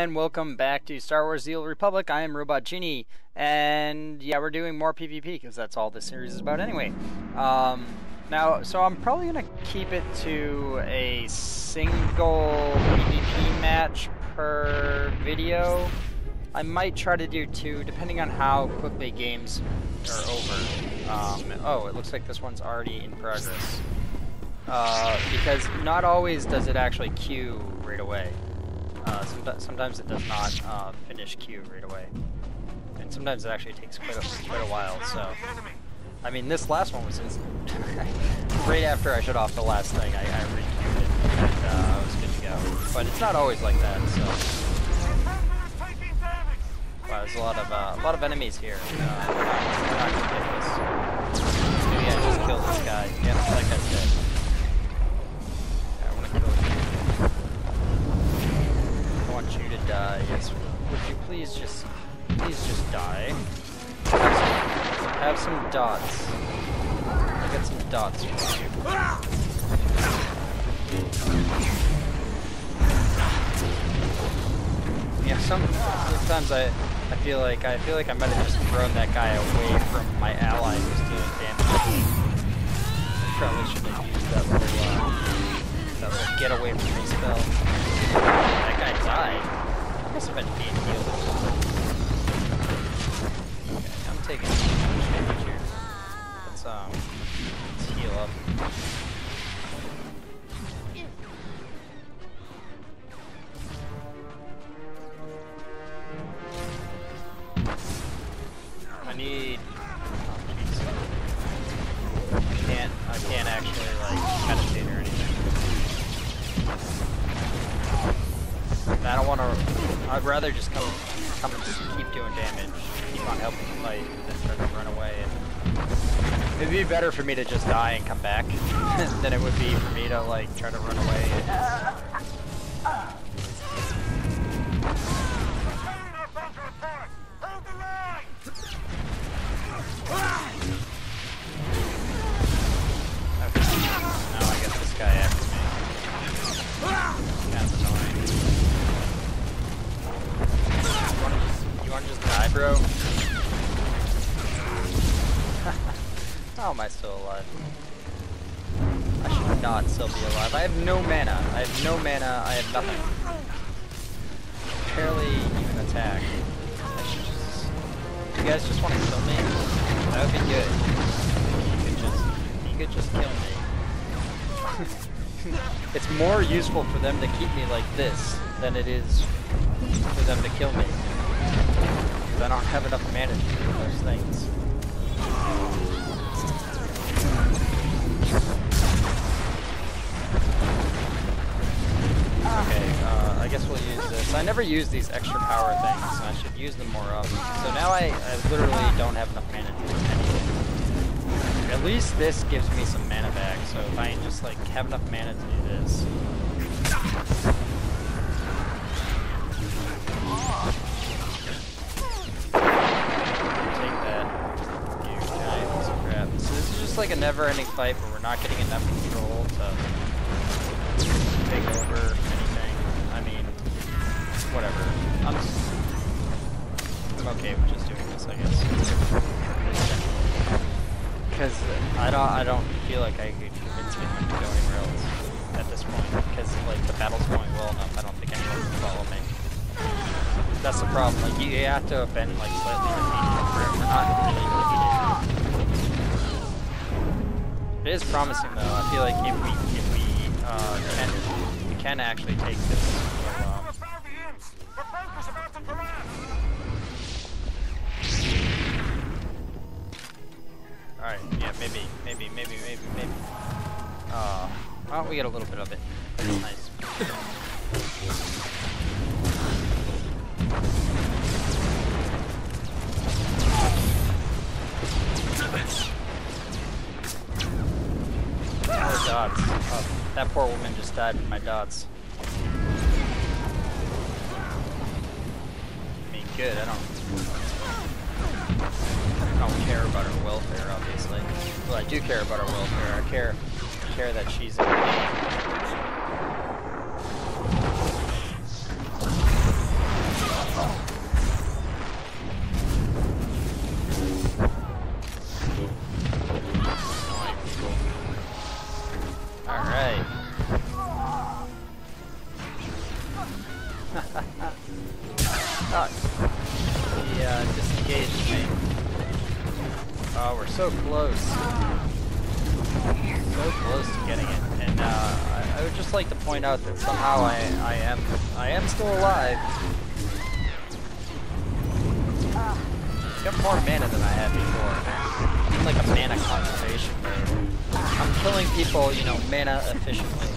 and welcome back to Star Wars The Old Republic. I am Robot Genie, and yeah, we're doing more PvP because that's all this series is about anyway. So I'm probably going to keep it to a single PvP match per video. I might try to do 2, depending on how quickly games are over. Oh, it looks like this one's already in progress. Because not always does it actually queue right away. Sometimes it does not finish queue right away, and sometimes it actually takes quite a while. So, I mean, this last one was right after I shut off the last thing. I re-queued it, and I was good to go. But it's not always like that. So, wow, there's a lot of enemies here. We're not gonna get this. Maybe I just killed this guy. Yeah, that guy's dead. I want to kill you. I want you to die. Yes. Would you please just die? Have some dots. I got some dots for you. Yeah. Sometimes I feel like I might have just thrown that guy away from my ally who's doing damage. Probably shouldn't have used that little get away from me spell. That guy died. I must have been being healed or something. Okay, I'm taking damage here. Let's heal up. I can't actually like meditate or anything. I don't want to. I'd rather just come and just keep doing damage, keep on helping the fight, than try to run away. And it'd be better for me to just die and come back than it would be for me to like try to run away. Bro. How am I still alive? I should not still be alive. I have no mana. I have nothing. Barely even attack. You guys just want to kill me? That would be good. You could just kill me. It's more useful for them to keep me like this than it is for them to kill me. I don't have enough mana to do those things. Okay, I guess we'll use this. I never use these extra power things, so I should use them more often. So now I literally don't have enough mana to do anything. At least this gives me some mana back, so if I just like have enough mana to do this. Like a never-ending fight where we're not getting enough control to take over anything. I mean, whatever. I'm okay with just doing this, I guess. Because I don't feel like I could convince anyone to go anywhere else at this point. Because like the battle's going well enough, I don't think anyone can follow me. That's the problem. Like you have to have been like slightly defeated for it. We're not really defeated. It is promising though. I feel like if we can actually take this for a while. Alright, yeah, maybe. Well, we get a little bit of it. That's nice. Dots. Oh, that poor woman just died from my dots. I mean, good. I don't care about her welfare, obviously. Well, I do care about her welfare. I care that she's in pain. Oh, he disengaged me. Oh, we're so close. So close to getting it. And I would just like to point out that somehow I am still alive. Got more mana than I had before. I'm like a mana conservation mode. I'm killing people, you know, mana efficiently.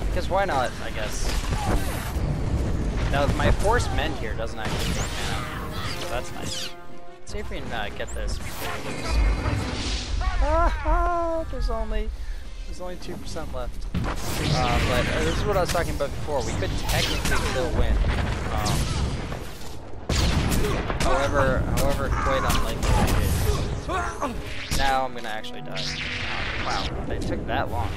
Because why not, I guess. Now, my Force Mend here doesn't actually take mana, so that's nice. Let's see if we can get this before we lose. There's only 2% left. But this is what I was talking about before. We could technically still win. However quite unlikely it is. Now I'm gonna actually die. Wow, it took that long.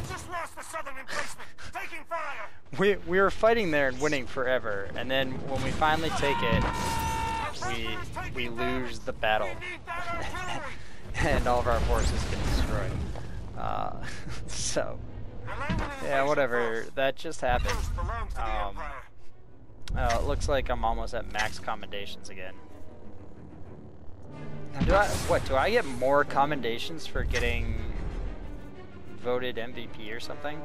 Just lost the southern emplacement. Taking fire. We were fighting there and winning forever, and then when we finally take it, we lose the battle, and all of our forces get destroyed. So, yeah, whatever. That just happened. It looks like I'm almost at max commendations again. Now, do I get more commendations for getting voted MVP or something?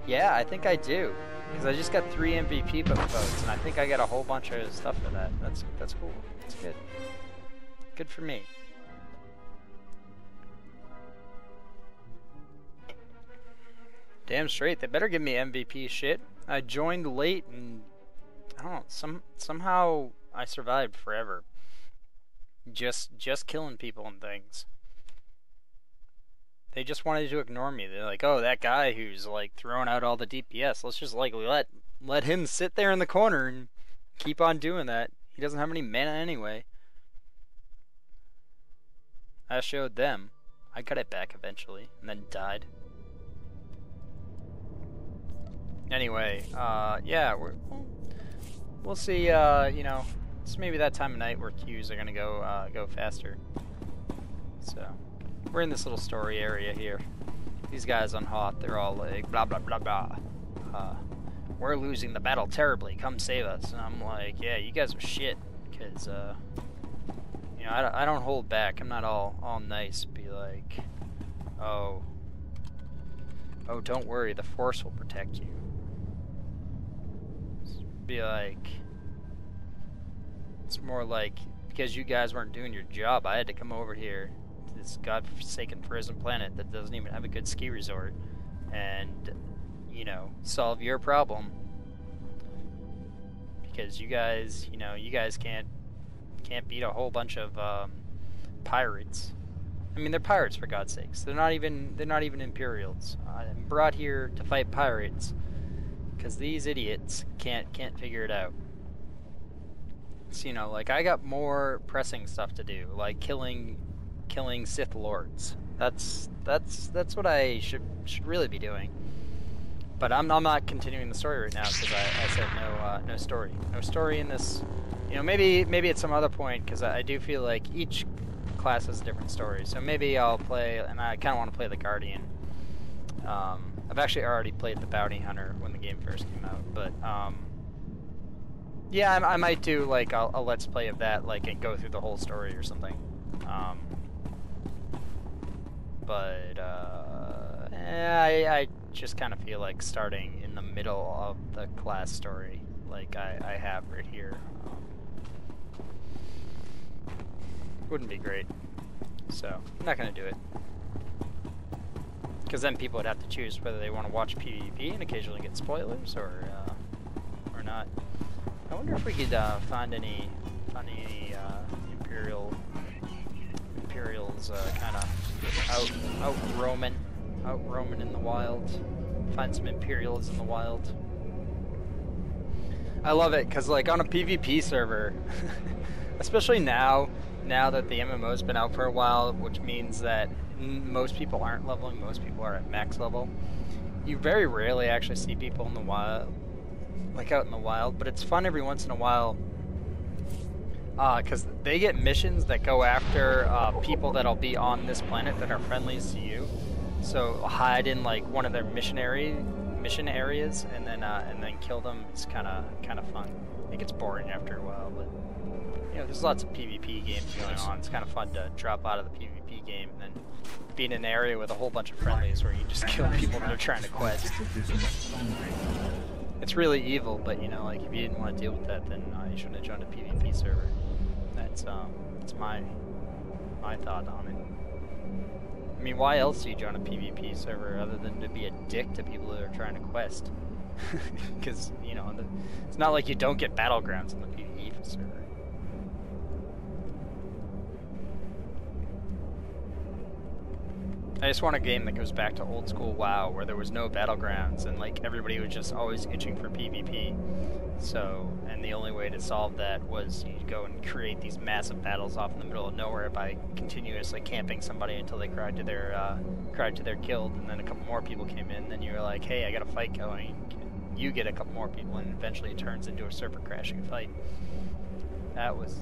Yeah, I think I do. Because I just got 3 MVP votes, and I think I got a whole bunch of stuff for that. That's cool. That's good. Good for me. Damn straight. They better give me MVP shit. I joined late, and I don't know. Somehow I survived forever. Just killing people and things. They just wanted to ignore me. They're like, oh, that guy who's like throwing out all the DPS, let's just like let him sit there in the corner and keep on doing that. He doesn't have any mana anyway. I showed them. I got it back eventually, and then died. Anyway, yeah, we'll see. You know, it's maybe that time of night where queues are gonna go faster. So. We're in this little story area here. These guys on Hoth, they're all like, blah, blah, blah, blah. We're losing the battle terribly. Come save us. And I'm like, yeah, you guys are shit. Because, you know, I don't hold back. I'm not all nice. Be like, oh, don't worry. The Force will protect you. Be like, it's more like, because you guys weren't doing your job, I had to come over here. This godforsaken frozen planet that doesn't even have a good ski resort, and you know, solve your problem because you guys, you know, you guys can't beat a whole bunch of pirates. I mean, they're pirates for God's sakes. They're not even Imperials. I'm brought here to fight pirates because these idiots can't figure it out. So, you know, like I got more pressing stuff to do, like killing Sith Lords. That's what I should really be doing. But I'm not continuing the story right now because I said no story in this. You know, maybe at some other point, because I do feel like each class has a different story. So maybe I'll play, and I kind of want to play the Guardian. I've actually already played the Bounty Hunter when the game first came out, but yeah, I might do like a let's play of that, like, and go through the whole story or something. But I just kind of feel like starting in the middle of the class story, like I have right here. Wouldn't be great, so I'm not gonna do it. Because then people would have to choose whether they want to watch PvP and occasionally get spoilers, or not. I wonder if we could find any Imperials kind of out roaming in the wild. Find some Imperials in the wild. I love it because, like, on a PvP server, especially now that the MMO's been out for a while, which means that most people aren't leveling, most people are at max level. You very rarely actually see people in the wild, like out in the wild, but it's fun every once in a while because they get missions that go after people that'll be on this planet that are friendlies to you. So hide in like one of their mission areas, and then kill them. It's kind of fun. It gets boring after a while, but you know, there's lots of PvP games going on. It's kind of fun to drop out of the PvP game and then be in an area with a whole bunch of friendlies where you just kill people that are trying to quest. It's really evil, but you know, like if you didn't want to deal with that, then you shouldn't have joined a PvP server. That's my thought on it. I mean, why else do you join a PvP server other than to be a dick to people that are trying to quest? Because, you know, it's not like you don't get battlegrounds on the PvE server. I just want a game that goes back to old school WoW, where there was no battlegrounds and like everybody was just always itching for PvP. So, and the only way to solve that was you go and create these massive battles off in the middle of nowhere by continuously camping somebody until they cried to their killed, and then a couple more people came in. Then you were like, hey, I got a fight going. You get a couple more people, and eventually it turns into a server crashing fight. That was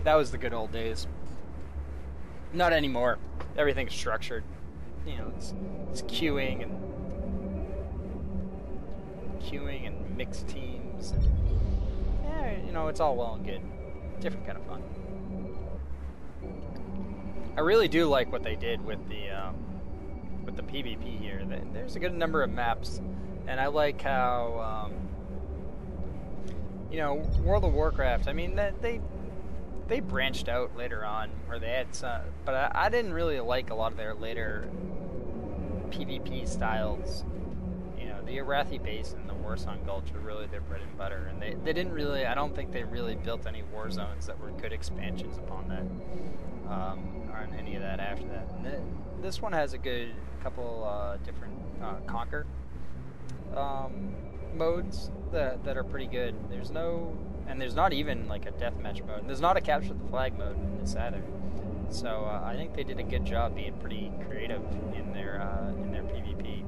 that was the good old days. Not anymore. Everything's structured. You know, it's queuing and mixed teams. And, yeah, you know, it's all well and good. Different kind of fun. I really do like what they did with the PvP here. There's a good number of maps, and I like how you know, World of Warcraft. I mean, they branched out later on where they had some, but I didn't really like a lot of their later PvP styles. You know, the Arathi Basin, the Warsong Gulch were really their bread and butter, and they didn't really, I don't think they really built any war zones that were good expansions upon that, or any of that after that. And this one has a good couple different conquer modes that are pretty good. There's not even like a deathmatch mode. And there's not a capture the flag mode in this either. So I think they did a good job being pretty creative in their PvP.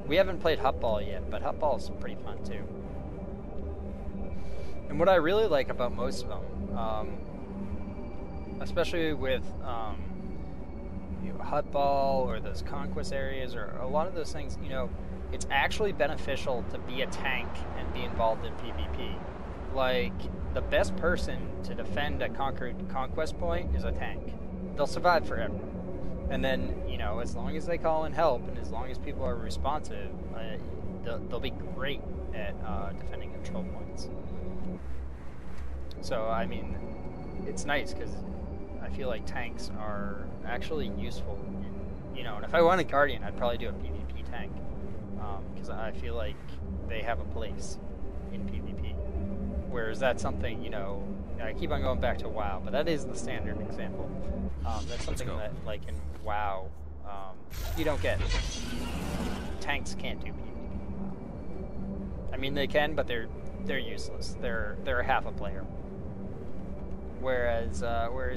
We haven't played Hutball yet, but Hutball is pretty fun too. And what I really like about most of them, especially with you know, Hutball or those conquest areas or a lot of those things, you know, it's actually beneficial to be a tank and be involved in PvP. Like, the best person to defend a conquered conquest point is a tank. They'll survive forever. And then, you know, as long as they call in help and as long as people are responsive, they'll be great at defending control points. So, I mean, it's nice because I feel like tanks are actually useful. You know, and if I want a Guardian, I'd probably do a PvP tank. Because I feel like they have a place in PvP. Whereas that's something, you know, I keep on going back to WoW, but that is the standard example. That's something that, like in WoW, you don't get. Tanks can't do PvP. I mean, they can, but they're useless. They're a half a player. Whereas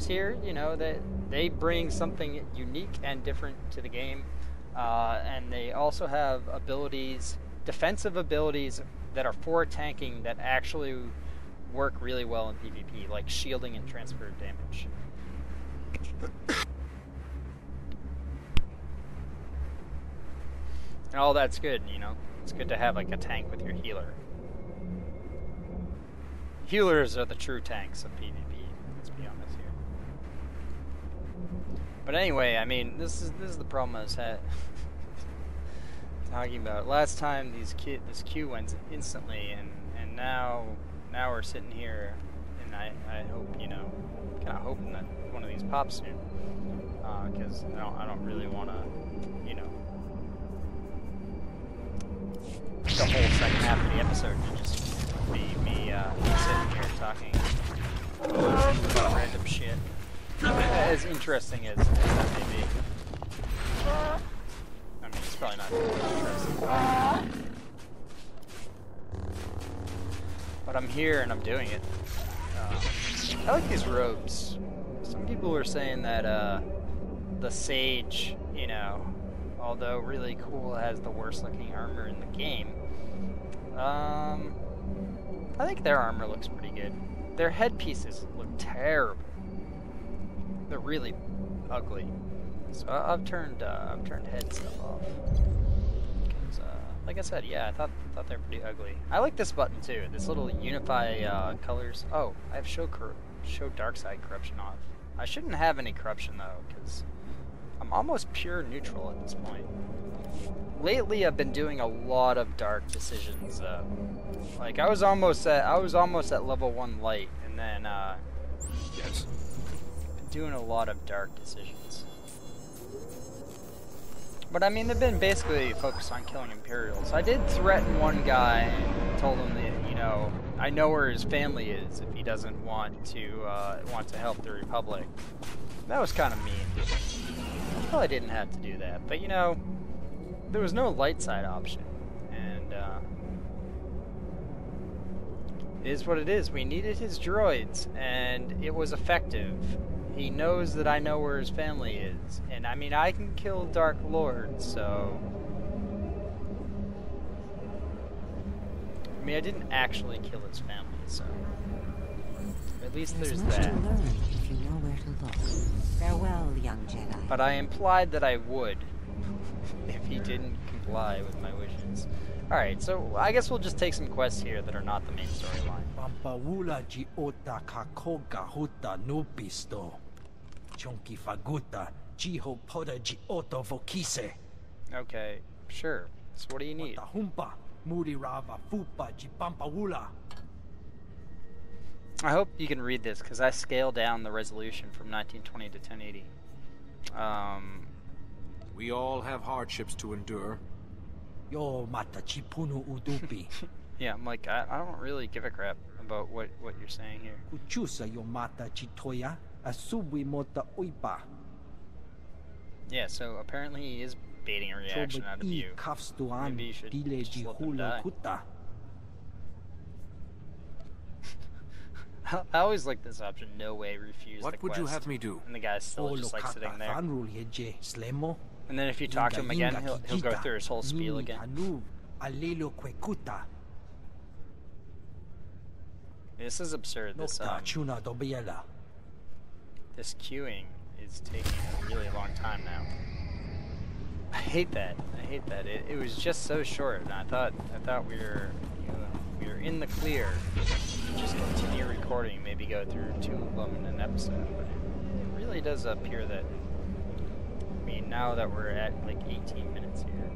here, you know, they bring something unique and different to the game, and they also have abilities, defensive abilities that are for tanking that actually work really well in PvP, like shielding and transfer of damage. And all that's good, you know. It's good to have like a tank with your healer. Healers are the true tanks of PvP, let's be honest here. But anyway, I mean, this is the problem I was talking about. Last time this queue went instantly, and now we're sitting here, and I hope, you know, kind of hoping that one of these pops soon, because I don't really want to, you know, the whole second half of the episode to just be me sitting here talking about random shit, as interesting as that may be. I mean, it's probably not interesting. But I'm here and I'm doing it. I like these robes. Some people were saying that the Sage, you know, although really cool, has the worst looking armor in the game. I think their armor looks pretty good. Their headpieces look terrible. They're really ugly. So I've turned head stuff off. Because, like I said, yeah, I thought they're pretty ugly. I like this button too. This little unify colors. Oh, I have show dark side corruption off. I shouldn't have any corruption though, because I'm almost pure neutral at this point. Lately, I've been doing a lot of dark decisions. Like I was almost at level 1 light, and then Yes. been doing a lot of dark decisions. But I mean, they've been basically focused on killing Imperials. I did threaten one guy and told him that, you know, I know where his family is if he doesn't want to help the Republic. That was kind of mean. Probably didn't have to do that, but you know, there was no light side option, and it is what it is. We needed his droids, and it was effective. He knows that I know where his family is, and I mean, I can kill Dark Lords, so... I mean, I didn't actually kill his family, so... At least there's much that. to learn if you know where to look. Farewell, young Jedi. But I implied that I would, if he didn't comply with my wishes. Alright, so I guess we'll just take some quests here that are not the main storyline. Pampawula ji ota kakoga huta nupisto. Chonki faguta jiho poda ji oto vokise. Okay, sure. So what do you need? Humpa muri rava fupa ji pampawula. I hope you can read this, because I scaled down the resolution from 1920 to 1080. We all have hardships to endure. Yo mata chipunu udupi. Yeah, I'm like, I don't really give a crap about what you're saying here. Kuchusa yo mata chitoya asubi mota uipa. Yeah, so apparently he is baiting a reaction out of you. Maybe you should just let them die. I always like this option, no way, refuse the What would quest. you have me do? And the guy's still just like sitting there. And then if you talk to him again, he'll go through his whole spiel again. This is absurd. This queuing is taking a really long time now. I hate that. I hate that. It was just so short, and I thought we were in the clear. Just continue recording, maybe go through 2 of them in an episode, but it really does appear that, I mean, now that we're at like 18 minutes here,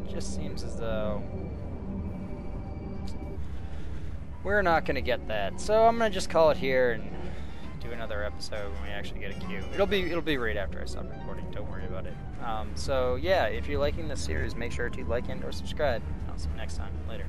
it just seems as though we're not going to get that. So I'm going to just call it here and do another episode when we actually get a queue. It'll be right after I stop recording, don't worry about it. So yeah, if you're liking this series, make sure to like and or subscribe. I'll see you next time. Later.